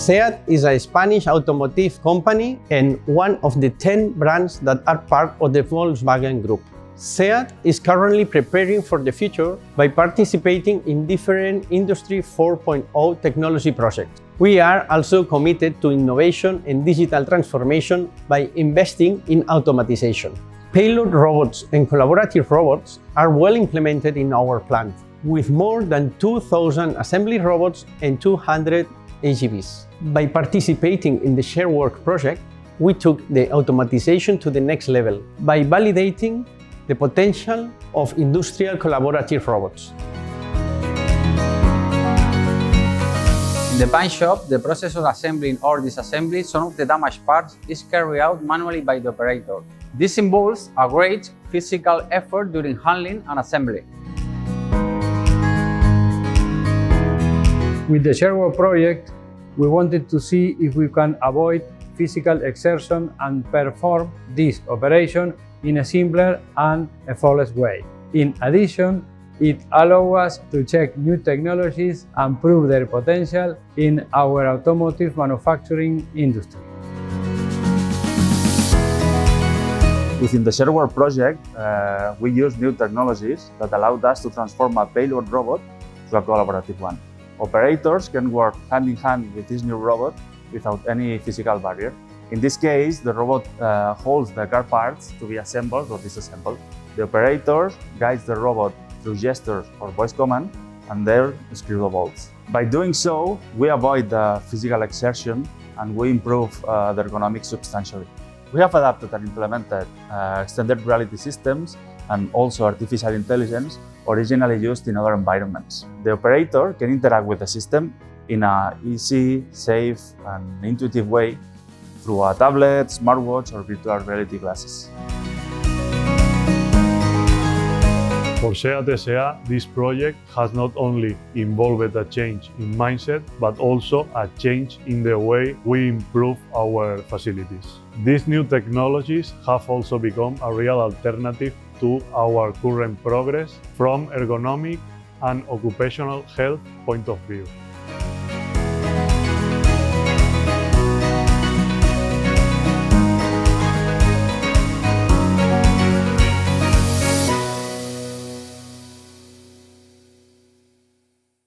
SEAT is a Spanish automotive company and one of the 10 brands that are part of the Volkswagen Group. SEAT is currently preparing for the future by participating in different Industry 4.0 technology projects. We are also committed to innovation and digital transformation by investing in automatization. Payload robots and collaborative robots are well implemented in our plant, with more than 2,000 assembly robots and 200 AGVs. By participating in the Share Work project, we took the automatization to the next level by validating the potential of industrial collaborative robots. In the paint shop, the process of assembling or disassembling some of the damaged parts is carried out manually by the operator. This involves a great physical effort during handling and assembly. With the ShareWork project, we wanted to see if we can avoid physical exertion and perform this operation in a simpler and effortless way. In addition, it allows us to check new technologies and prove their potential in our automotive manufacturing industry. Within the ShareWork project, we use new technologies that allowed us to transform a payload robot to a collaborative one. Operators can work hand in hand with this new robot without any physical barrier. In this case, the robot holds the car parts to be assembled or disassembled. The operator guides the robot through gestures or voice command and then screw the bolts. By doing so, we avoid the physical exertion and we improve the ergonomics substantially. We have adapted and implemented extended reality systems and also artificial intelligence originally used in other environments. The operator can interact with the system in an easy, safe and intuitive way through a tablet, smartwatch or virtual reality glasses. For SEAT S.A., this project has not only involved a change in mindset, but also a change in the way we improve our facilities. These new technologies have also become a real alternative to our current progress from ergonomic and occupational health point of view.